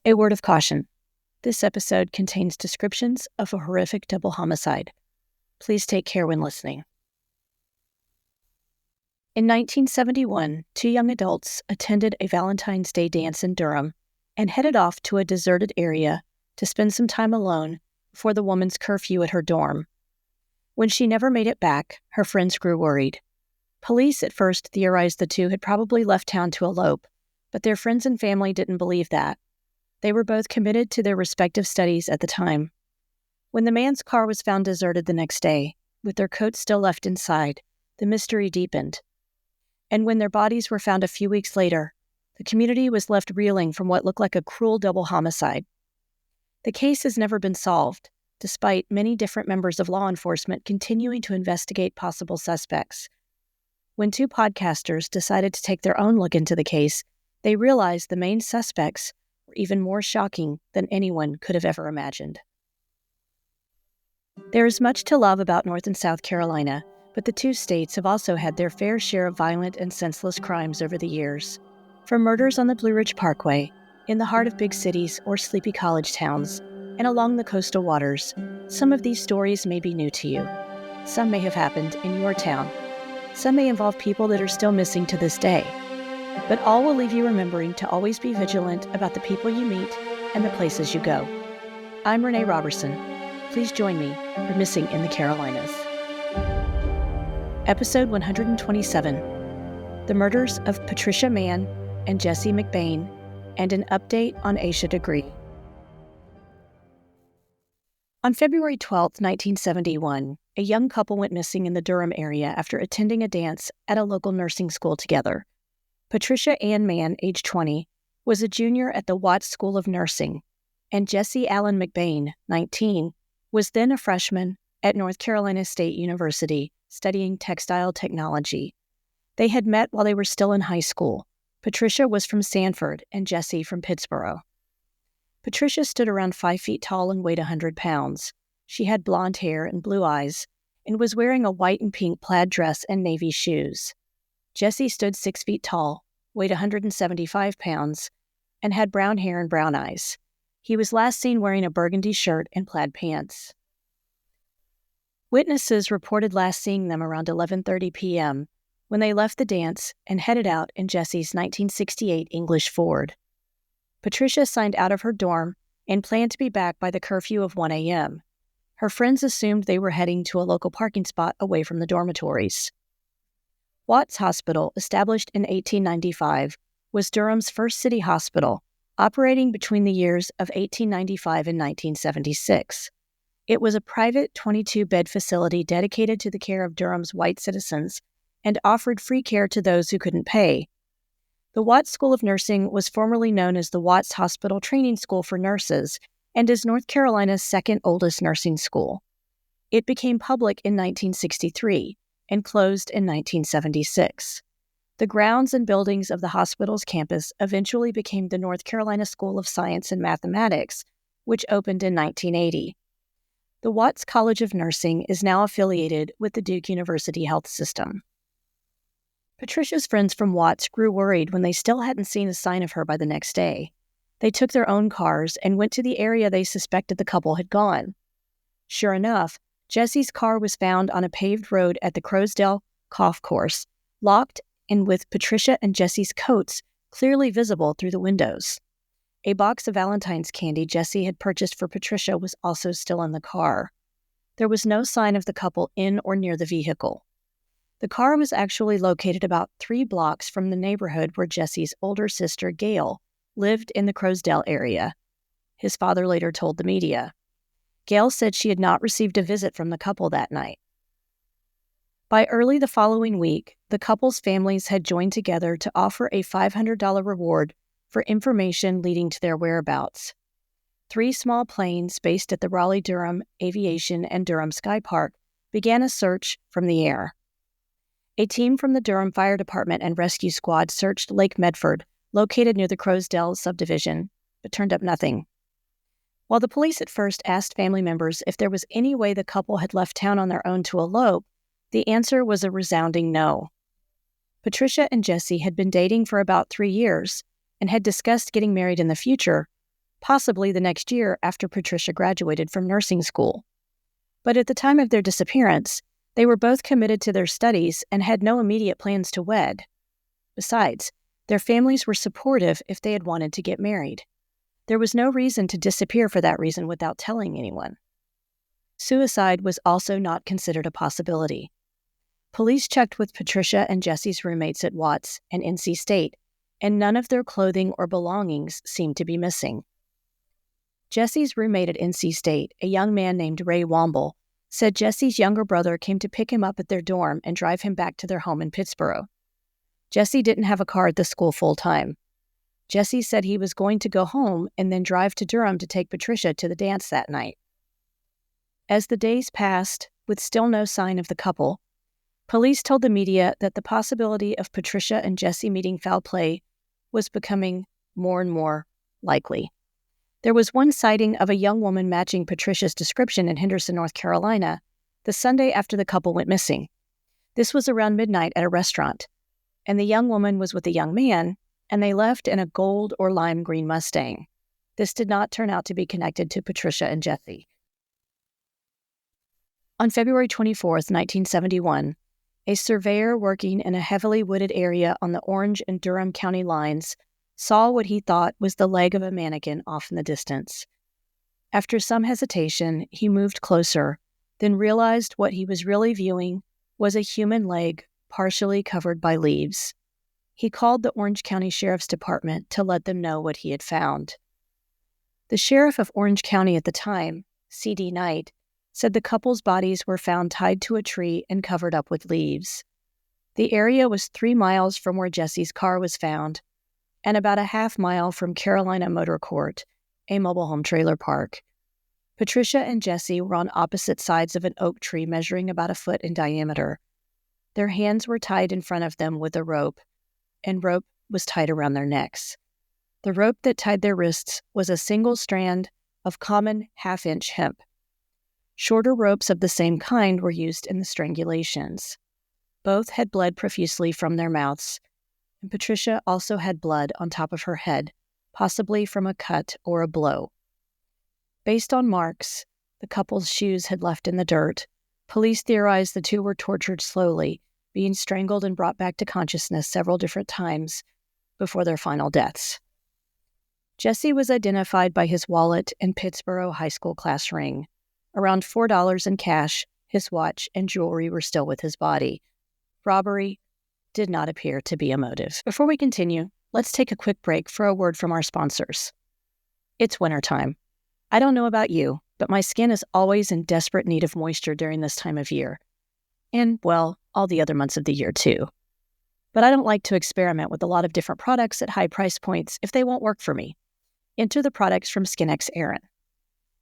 A word of caution. This episode contains descriptions of a horrific double homicide. Please take care when listening. In 1971, two young adults attended a Valentine's Day dance in Durham and headed off to a deserted area to spend some time alone before the woman's curfew at her dorm. When she never made it back, her friends grew worried. Police at first theorized the two had probably left town to elope, but their friends and family didn't believe that. They were both committed to their respective studies at the time. When the man's car was found deserted the next day, with their coats still left inside, the mystery deepened. And when their bodies were found a few weeks later, the community was left reeling from what looked like a cruel double homicide. The case has never been solved, despite many different members of law enforcement continuing to investigate possible suspects. When two podcasters decided to take their own look into the case, they realized the main suspects were even more shocking than anyone could have ever imagined. There is much to love about North and South Carolina, but the two states have also had their fair share of violent and senseless crimes over the years. From murders on the Blue Ridge Parkway, in the heart of big cities or sleepy college towns, and along the coastal waters, some of these stories may be new to you. Some may have happened in your town. Some may involve people that are still missing to this day. But all will leave you remembering to always be vigilant about the people you meet and the places you go. I'm Renee Robertson. Please join me for Missing in the Carolinas. Episode 127, The Murders of Patricia Mann and Jesse McBane, and an update on Asha Degree. On February 12, 1971, a young couple went missing in the Durham area after attending a dance at a local nursing school together. Patricia Ann Mann, age 20, was a junior at the Watts School of Nursing, and Jesse Allen McBane, 19, was then a freshman at North Carolina State University studying textile technology. They had met while they were still in high school. Patricia was from Sanford and Jesse from Pittsboro. Patricia stood around 5 feet tall and weighed 100 pounds. She had blonde hair and blue eyes and was wearing a white and pink plaid dress and navy shoes. Jesse stood 6 feet tall, weighed 175 pounds, and had brown hair and brown eyes. He was last seen wearing a burgundy shirt and plaid pants. Witnesses reported last seeing them around 11:30 p.m. when they left the dance and headed out in Jesse's 1968 English Ford. Patricia signed out of her dorm and planned to be back by the curfew of 1 a.m. Her friends assumed they were heading to a local parking spot away from the dormitories. Watts Hospital, established in 1895, was Durham's first city hospital, operating between the years of 1895 and 1976. It was a private 22-bed facility dedicated to the care of Durham's white citizens and offered free care to those who couldn't pay. The Watts School of Nursing was formerly known as the Watts Hospital Training School for Nurses and is North Carolina's second oldest nursing school. It became public in 1963 and closed in 1976. The grounds and buildings of the hospital's campus eventually became the North Carolina School of Science and Mathematics, which opened in 1980. The Watts College of Nursing is now affiliated with the Duke University Health System. Patricia's friends from Watts grew worried when they still hadn't seen a sign of her by the next day. They took their own cars and went to the area they suspected the couple had gone. Sure enough, Jesse's car was found on a paved road at the Crowsdale Golf Course, locked and with Patricia and Jesse's coats clearly visible through the windows. A box of Valentine's candy Jesse had purchased for Patricia was also still in the car. There was no sign of the couple in or near the vehicle. The car was actually located about 3 blocks from the neighborhood where Jesse's older sister, Gail, lived in the Crowsdale area. His father later told the media. Gail said she had not received a visit from the couple that night. By early the following week, the couple's families had joined together to offer a $500 reward for information leading to their whereabouts. 3 small planes based at the Raleigh-Durham Aviation and Durham Sky Park began a search from the air. A team from the Durham Fire Department and Rescue Squad searched Lake Medford, located near the Crowsdale subdivision, but turned up nothing. While the police at first asked family members if there was any way the couple had left town on their own to elope, the answer was a resounding no. Patricia and Jesse had been dating for about 3 years and had discussed getting married in the future, possibly the next year after Patricia graduated from nursing school. But at the time of their disappearance, they were both committed to their studies and had no immediate plans to wed. Besides, their families were supportive if they had wanted to get married. There was no reason to disappear for that reason without telling anyone. Suicide was also not considered a possibility. Police checked with Patricia and Jesse's roommates at Watts and NC State, and none of their clothing or belongings seemed to be missing. Jesse's roommate at NC State, a young man named Ray Womble, said Jesse's younger brother came to pick him up at their dorm and drive him back to their home in Pittsburgh. Jesse didn't have a car at the school full-time. Jesse said he was going to go home and then drive to Durham to take Patricia to the dance that night. As the days passed, with still no sign of the couple, police told the media that the possibility of Patricia and Jesse meeting foul play was becoming more and more likely. There was one sighting of a young woman matching Patricia's description in Henderson, North Carolina, the Sunday after the couple went missing. This was around midnight at a restaurant, and the young woman was with a young man, and they left in a gold or lime green Mustang. This did not turn out to be connected to Patricia and Jesse. On February 24, 1971, a surveyor working in a heavily wooded area on the Orange and Durham County lines saw what he thought was the leg of a mannequin off in the distance. After some hesitation, he moved closer, then realized what he was really viewing was a human leg partially covered by leaves. He called the Orange County Sheriff's Department to let them know what he had found. The sheriff of Orange County at the time, C.D. Knight, said the couple's bodies were found tied to a tree and covered up with leaves. The area was 3 miles from where Jesse's car was found, and about a half mile from Carolina Motor Court, a mobile home trailer park. Patricia and Jesse were on opposite sides of an oak tree measuring about a foot in diameter. Their hands were tied in front of them with a rope, and rope was tied around their necks. The rope that tied their wrists was a single strand of common half-inch hemp. Shorter ropes of the same kind were used in the strangulations. Both had bled profusely from their mouths, and Patricia also had blood on top of her head, possibly from a cut or a blow. Based on marks the couple's shoes had left in the dirt, police theorized the two were tortured slowly, being strangled and brought back to consciousness several different times before their final deaths. Jesse was identified by his wallet and Pittsburgh high school class ring. Around $4 in cash, his watch, and jewelry were still with his body. Robbery did not appear to be a motive. Before we continue, let's take a quick break for a word from our sponsors. It's wintertime. I don't know about you, but my skin is always in desperate need of moisture during this time of year. And, well, all the other months of the year too. But I don't like to experiment with a lot of different products at high price points if they won't work for me. Enter the products from SkinX Erin.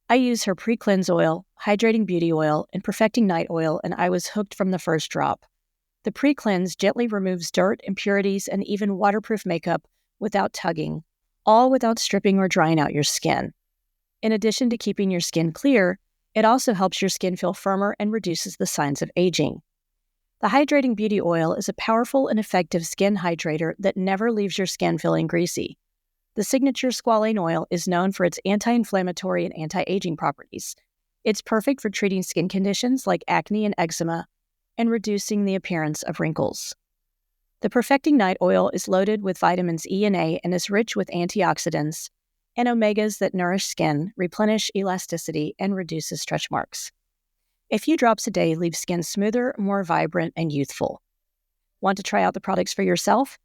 I use her pre-cleanse oil, hydrating beauty oil, and perfecting night oil, and I was hooked from the first drop. The pre-cleanse gently removes dirt, impurities, and even waterproof makeup without tugging, all without stripping or drying out your skin. In addition to keeping your skin clear, it also helps your skin feel firmer and reduces the signs of aging. The hydrating beauty oil is a powerful and effective skin hydrator that never leaves your skin feeling greasy. The signature squalane oil is known for its anti-inflammatory and anti-aging properties. It's perfect for treating skin conditions like acne and eczema and reducing the appearance of wrinkles. The Perfecting Night Oil is loaded with vitamins E and A and is rich with antioxidants and omegas that nourish skin, replenish elasticity, and reduces stretch marks. A few drops a day leave skin smoother, more vibrant, and youthful. Want to try out the products for yourself?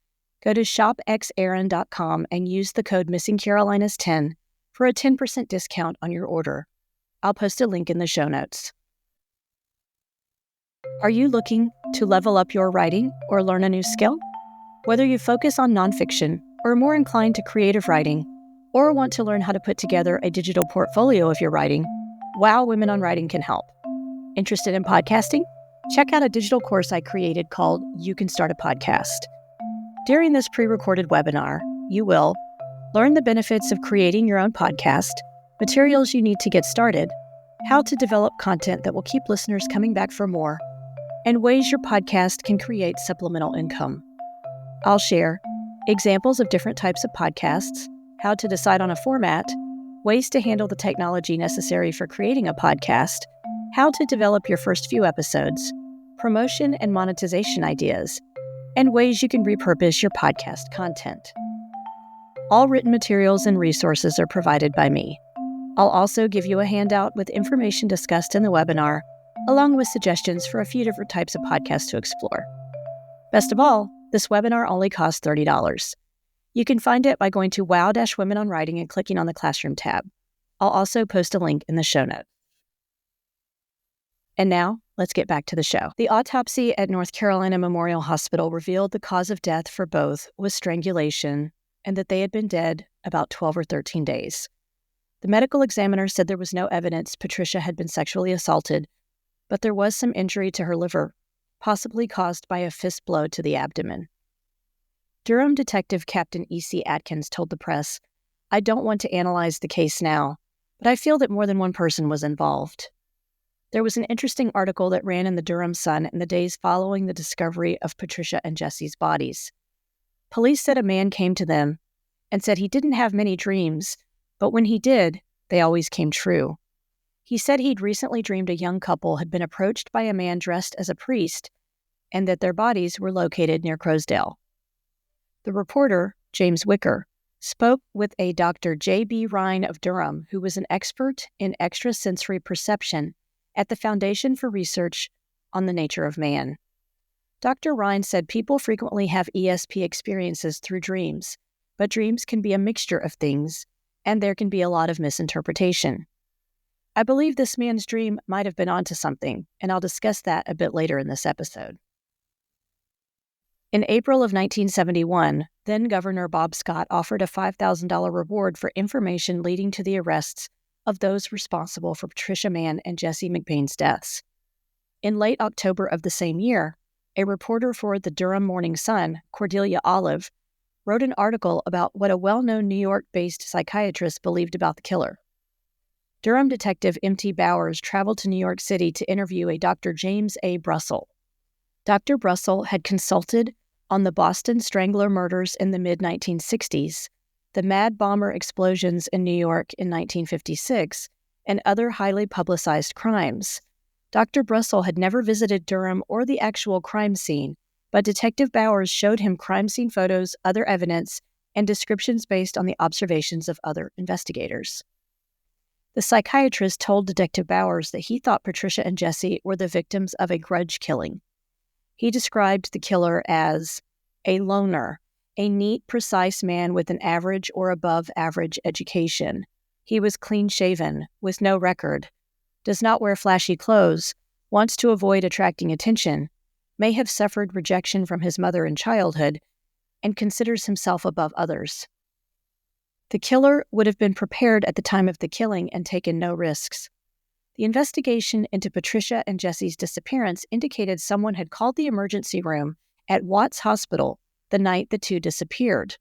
Go to shopxerin.com and use the code MissingCarolinas10 for a 10% discount on your order. I'll post a link in the show notes. Are you looking to level up your writing or learn a new skill? Whether you focus on nonfiction or are more inclined to creative writing, or want to learn how to put together a digital portfolio of your writing, Wow Women on Writing can help. Interested in podcasting? Check out a digital course I created called You Can Start a Podcast. During this pre-recorded webinar, you will learn the benefits of creating your own podcast, materials you need to get started, how to develop content that will keep listeners coming back for more, and ways your podcast can create supplemental income. I'll share examples of different types of podcasts, how to decide on a format, ways to handle the technology necessary for creating a podcast, how to develop your first few episodes, promotion and monetization ideas, and ways you can repurpose your podcast content. All written materials and resources are provided by me. I'll also give you a handout with information discussed in the webinar, along with suggestions for a few different types of podcasts to explore. Best of all, this webinar only costs $30. You can find it by going to Wow-Women on Writing and clicking on the Classroom tab. I'll also post a link in the show notes. And now, let's get back to the show. The autopsy at North Carolina Memorial Hospital revealed the cause of death for both was strangulation and that they had been dead about 12 or 13 days. The medical examiner said there was no evidence Patricia had been sexually assaulted, but there was some injury to her liver, possibly caused by a fist blow to the abdomen. Durham Detective Captain E.C. Atkins told the press, "I don't want to analyze the case now, but I feel that more than one person was involved." There was an interesting article that ran in the Durham Sun in the days following the discovery of Patricia and Jesse's bodies. Police said a man came to them and said he didn't have many dreams, but when he did, they always came true. He said he'd recently dreamed a young couple had been approached by a man dressed as a priest and that their bodies were located near Crowsdale. The reporter, James Wicker, spoke with a Dr. J.B. Rhine of Durham, who was an expert in extrasensory perception at the Foundation for Research on the Nature of Man. Dr. Rhine said people frequently have ESP experiences through dreams, but dreams can be a mixture of things, and there can be a lot of misinterpretation. I believe this man's dream might have been onto something, and I'll discuss that a bit later in this episode. In April of 1971, then-Governor Bob Scott offered a $5,000 reward for information leading to the arrests of those responsible for Patricia Mann and Jesse McBane's deaths. In late October of the same year, a reporter for the Durham Morning Sun, Cordelia Olive, wrote an article about what a well-known New York-based psychiatrist believed about the killer. Durham detective M.T. Bowers traveled to New York City to interview a Dr. James A. Brussel. Dr. Brussel had consulted on the Boston Strangler murders in the mid-1960s, the Mad Bomber explosions in New York in 1956, and other highly publicized crimes. Dr. Brussel had never visited Durham or the actual crime scene, but Detective Bowers showed him crime scene photos, other evidence, and descriptions based on the observations of other investigators. The psychiatrist told Detective Bowers that he thought Patricia and Jesse were the victims of a grudge killing. He described the killer as a loner, a neat, precise man with an average or above average education. He was clean-shaven, with no record, does not wear flashy clothes, wants to avoid attracting attention, may have suffered rejection from his mother in childhood, and considers himself above others. The killer would have been prepared at the time of the killing and taken no risks. The investigation into Patricia and Jesse's disappearance indicated someone had called the emergency room at Watts Hospital the night the two disappeared.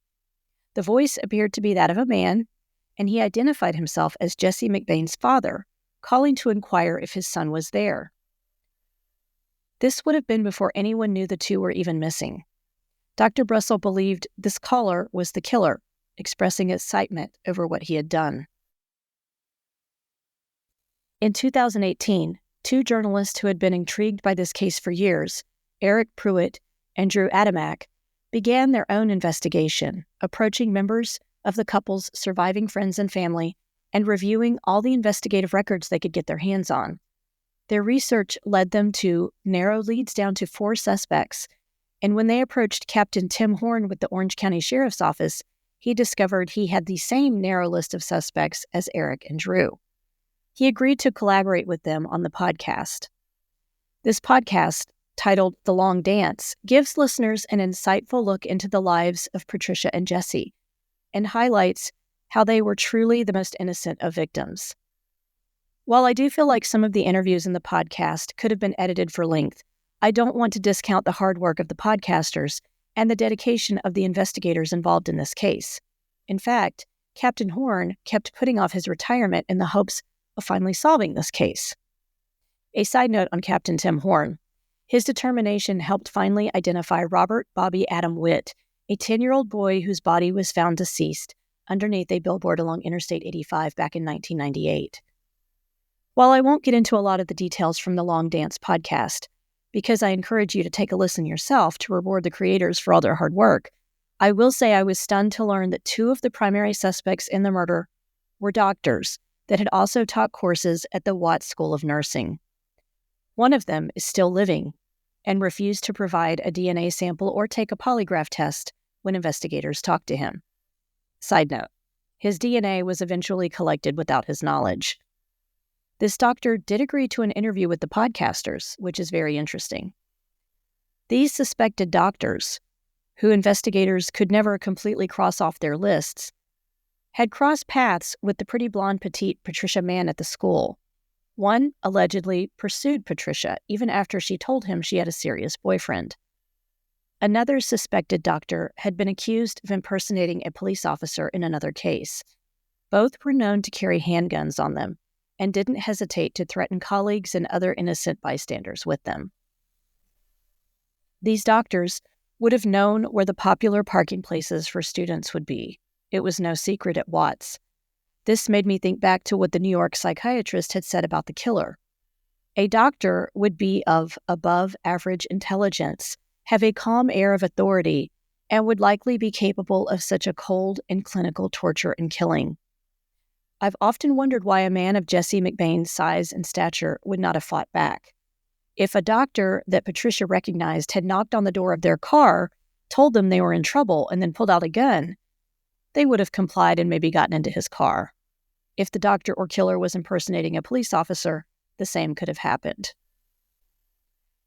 The voice appeared to be that of a man, and he identified himself as Jesse McBane's father, calling to inquire if his son was there. This would have been before anyone knew the two were even missing. Dr. Brussel believed this caller was the killer, expressing excitement over what he had done. In 2018, two journalists who had been intrigued by this case for years, Eric Pruitt and Drew Adamak, began their own investigation, approaching members of the couple's surviving friends and family and reviewing all the investigative records they could get their hands on. Their research led them to narrow leads down to 4 suspects, and when they approached Captain Tim Horn with the Orange County Sheriff's Office, he discovered he had the same narrow list of suspects as Eric and Drew. He agreed to collaborate with them on the podcast. This podcast, titled The Long Dance, gives listeners an insightful look into the lives of Patricia and Jesse and highlights how they were truly the most innocent of victims. While I do feel like some of the interviews in the podcast could have been edited for length, I don't want to discount the hard work of the podcasters and the dedication of the investigators involved in this case. In fact, Captain Horn kept putting off his retirement in the hopes of finally solving this case. A side note on Captain Tim Horn. His determination helped finally identify Robert Bobby Adam Witt, a 10-year-old boy whose body was found deceased underneath a billboard along Interstate 85 back in 1998. While I won't get into a lot of the details from the Long Dance podcast, because I encourage you to take a listen yourself to reward the creators for all their hard work, I will say I was stunned to learn that 2 of the primary suspects in the murder were doctors that had also taught courses at the Watts School of Nursing. One of them is still living and refused to provide a DNA sample or take a polygraph test when investigators talked to him. Side note, his DNA was eventually collected without his knowledge. This doctor did agree to an interview with the podcasters, which is very interesting. These suspected doctors, who investigators could never completely cross off their lists, had crossed paths with the pretty blonde petite Patricia Mann at the school. One allegedly pursued Patricia even after she told him she had a serious boyfriend. Another suspected doctor had been accused of impersonating a police officer in another case. Both were known to carry handguns on them and didn't hesitate to threaten colleagues and other innocent bystanders with them. These doctors would have known where the popular parking places for students would be. It was no secret at Watts. This made me think back to what the New York psychiatrist had said about the killer. A doctor would be of above-average intelligence, have a calm air of authority, and would likely be capable of such a cold and clinical torture and killing. I've often wondered why a man of Jesse McBane's size and stature would not have fought back. If a doctor that Patricia recognized had knocked on the door of their car, told them they were in trouble, and then pulled out a gun, they would have complied and maybe gotten into his car. If the doctor or killer was impersonating a police officer, the same could have happened.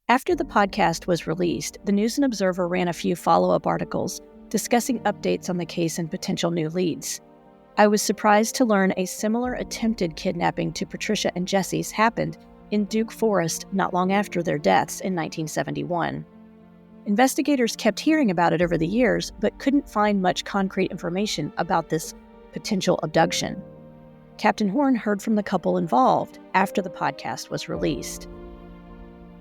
After the podcast was released, the News and Observer ran a few follow-up articles discussing updates on the case and potential new leads. I was surprised to learn a similar attempted kidnapping to Patricia and Jesse's happened in Duke Forest not long after their deaths in 1971. Investigators kept hearing about it over the years, but couldn't find much concrete information about this potential abduction. Captain Horn heard from the couple involved after the podcast was released.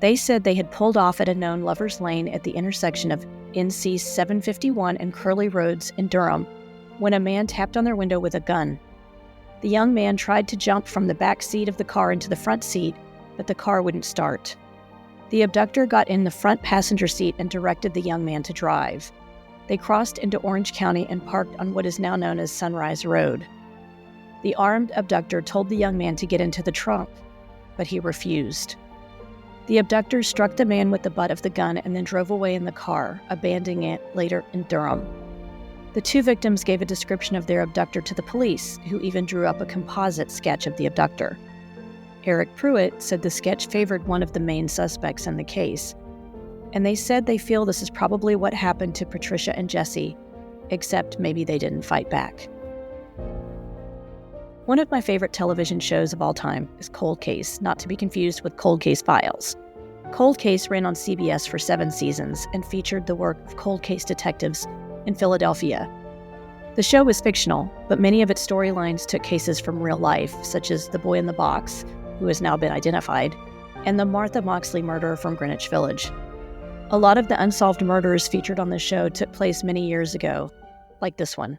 They said they had pulled off at a known lover's lane at the intersection of NC 751 and Curly Roads in Durham when a man tapped on their window with a gun. The young man tried to jump from the back seat of the car into the front seat, but the car wouldn't start. The abductor got in the front passenger seat and directed the young man to drive. They crossed into Orange County and parked on what is now known as Sunrise Road. The armed abductor told the young man to get into the trunk, but he refused. The abductor struck the man with the butt of the gun and then drove away in the car, abandoning it later in Durham. The 2 victims gave a description of their abductor to the police, who even drew up a composite sketch of the abductor. Eric Pruitt said the sketch favored one of the main suspects in the case, and they said they feel this is probably what happened to Patricia and Jesse, except maybe they didn't fight back. One of my favorite television shows of all time is Cold Case, not to be confused with Cold Case Files. Cold Case ran on CBS for 7 seasons and featured the work of cold case detectives in Philadelphia. The show was fictional, but many of its storylines took cases from real life, such as the boy in the box, who has now been identified, and the Martha Moxley murder from Greenwich Village. A lot of the unsolved murders featured on the show took place many years ago, like this one.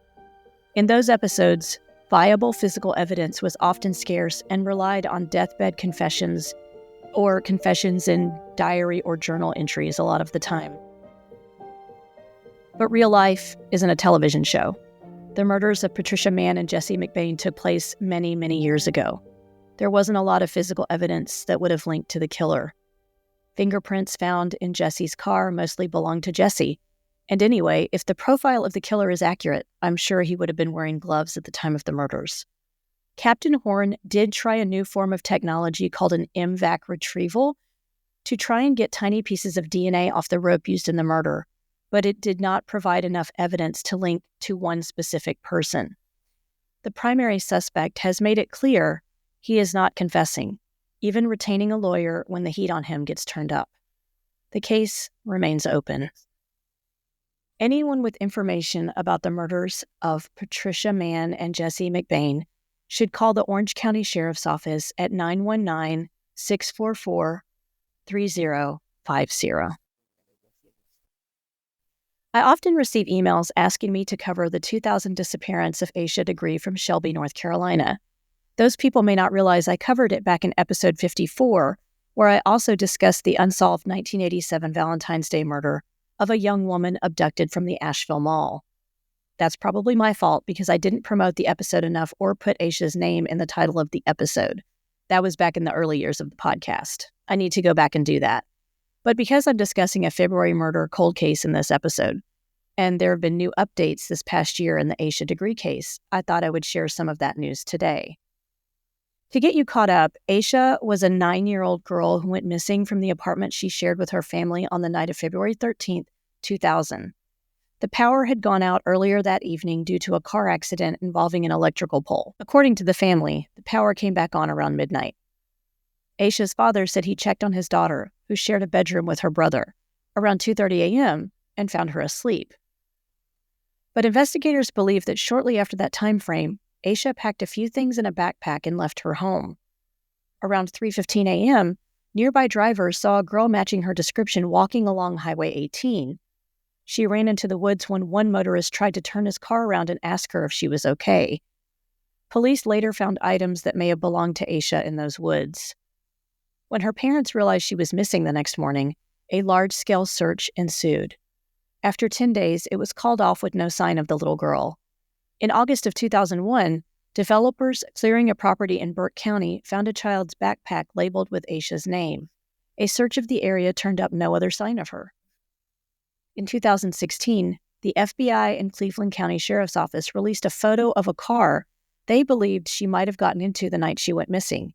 In those episodes, viable physical evidence was often scarce and relied on deathbed confessions or confessions in diary or journal entries a lot of the time. But real life isn't a television show. The murders of Patricia Mann and Jesse McBane took place many, many years ago. There wasn't a lot of physical evidence that would have linked to the killer. Fingerprints found in Jesse's car mostly belonged to Jesse. And anyway, if the profile of the killer is accurate, I'm sure he would have been wearing gloves at the time of the murders. Captain Horn did try a new form of technology called an MVAC retrieval to try and get tiny pieces of DNA off the rope used in the murder, but it did not provide enough evidence to link to one specific person. The primary suspect has made it clear he is not confessing, even retaining a lawyer when the heat on him gets turned up. The case remains open. Anyone with information about the murders of Patricia Mann and Jesse McBane should call the Orange County Sheriff's Office at 919-644-3050. I often receive emails asking me to cover the 2000 disappearance of Asha Degree from Shelby, North Carolina. Those people may not realize I covered it back in episode 54, where I also discussed the unsolved 1987 Valentine's Day murder of a young woman abducted from the Asheville Mall. That's probably my fault because I didn't promote the episode enough or put Asha's name in the title of the episode. That was back in the early years of the podcast. I need to go back and do that. But because I'm discussing a February murder cold case in this episode, and there have been new updates this past year in the Asha Degree case, I thought I would share some of that news today. To get you caught up, Asha was a 9-year-old girl who went missing from the apartment she shared with her family on the night of February 13th, 2000. The power had gone out earlier that evening due to a car accident involving an electrical pole. According to the family, the power came back on around midnight. Asha's father said he checked on his daughter, who shared a bedroom with her brother, around 2:30 a.m. and found her asleep. But investigators believe that shortly after that time frame, Asha packed a few things in a backpack and left her home. Around 3:15 a.m., nearby drivers saw a girl matching her description walking along Highway 18. She ran into the woods when one motorist tried to turn his car around and ask her if she was okay. Police later found items that may have belonged to Asha in those woods. When her parents realized she was missing the next morning, a large-scale search ensued. After 10 days, it was called off with no sign of the little girl. In August of 2001, developers clearing a property in Burke County found a child's backpack labeled with Asha's name. A search of the area turned up no other sign of her. In 2016, the FBI and Cleveland County Sheriff's Office released a photo of a car they believed she might have gotten into the night she went missing,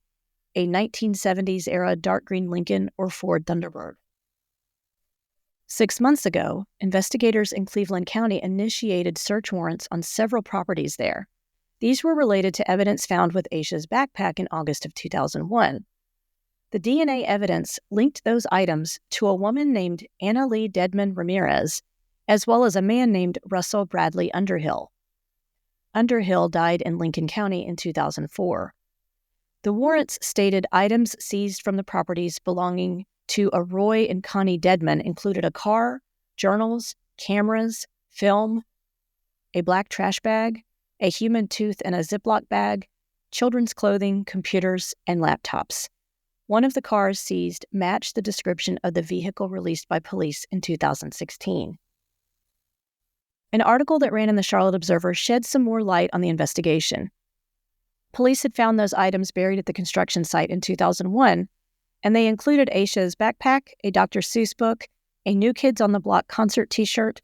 a 1970s-era dark green Lincoln or Ford Thunderbird. 6 months ago, investigators in Cleveland County initiated search warrants on several properties there. These were related to evidence found with Asha's backpack in August of 2001. The DNA evidence linked those items to a woman named Anna Lee Dedman Ramirez, as well as a man named Russell Bradley Underhill. Underhill died in Lincoln County in 2004. The warrants stated items seized from the properties belonging to a Roy and Connie Dedman included a car, journals, cameras, film, a black trash bag, a human tooth in a Ziploc bag, children's clothing, computers, and laptops. One of the cars seized matched the description of the vehicle released by police in 2016. An article that ran in the Charlotte Observer shed some more light on the investigation. Police had found those items buried at the construction site in 2001, and they included Asha's backpack, a Dr. Seuss book, a New Kids on the Block concert t-shirt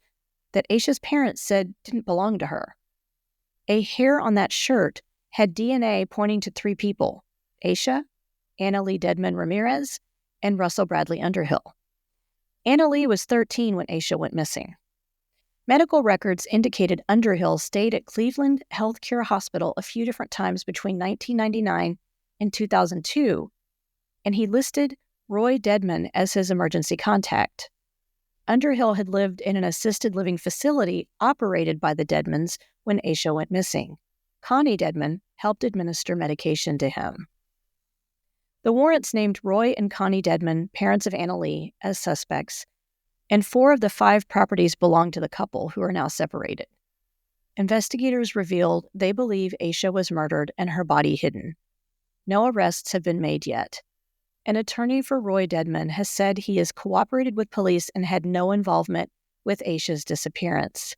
that Asha's parents said didn't belong to her. A hair on that shirt had DNA pointing to 3 people: Asha, Anna Lee Dedman Ramirez, and Russell Bradley Underhill. Anna Lee was 13 when Asha went missing. Medical records indicated Underhill stayed at Cleveland Healthcare Hospital a few different times between 1999 and 2002, and he listed Roy Dedman as his emergency contact. Underhill had lived in an assisted living facility operated by the Dedmans when Asha went missing. Connie Dedman helped administer medication to him. The warrants named Roy and Connie Dedman, parents of Anna Lee, as suspects, and 4 of the 5 properties belonged to the couple, who are now separated. Investigators revealed they believe Asha was murdered and her body hidden. No arrests have been made yet. An attorney for Roy Dedman has said he has cooperated with police and had no involvement with Asha's disappearance.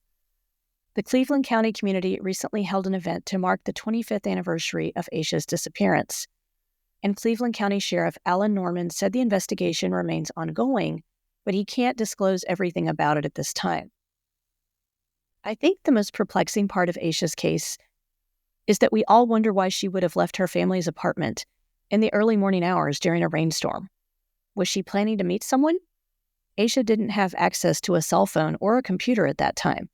The Cleveland County community recently held an event to mark the 25th anniversary of Asha's disappearance, and Cleveland County Sheriff Alan Norman said the investigation remains ongoing, but he can't disclose everything about it at this time. I think the most perplexing part of Asha's case is that we all wonder why she would have left her family's apartment in the early morning hours during a rainstorm. Was she planning to meet someone? Asha didn't have access to a cell phone or a computer at that time.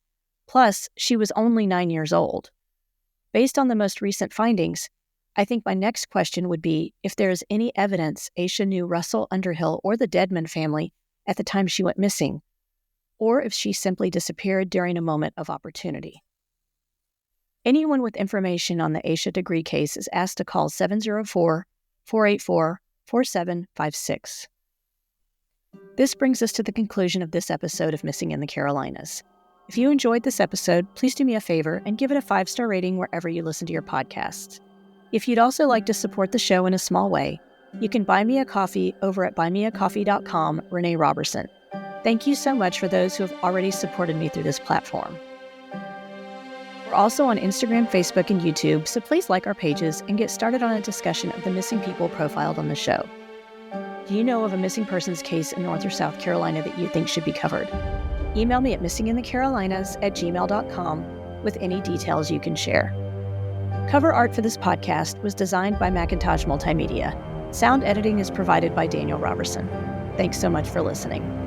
Plus, she was only 9 years old. Based on the most recent findings, I think my next question would be if there is any evidence Asha knew Russell Underhill or the Dedman family at the time she went missing, or if she simply disappeared during a moment of opportunity. Anyone with information on the Asha Degree case is asked to call 704-484-4756. This brings us to the conclusion of this episode of Missing in the Carolinas. If you enjoyed this episode, please do me a favor and give it a 5-star rating wherever you listen to your podcasts. If you'd also like to support the show in a small way, you can buy me a coffee over at buymeacoffee.com, Renee Robertson. Thank you so much for those who have already supported me through this platform. We're also on Instagram, Facebook, and YouTube, so please like our pages and get started on a discussion of the missing people profiled on the show. Do you know of a missing persons case in North or South Carolina that you think should be covered? Email me at missinginthecarolinas@gmail.com with any details you can share. Cover art for this podcast was designed by Macintosh Multimedia. Sound editing is provided by Daniel Robertson. Thanks so much for listening.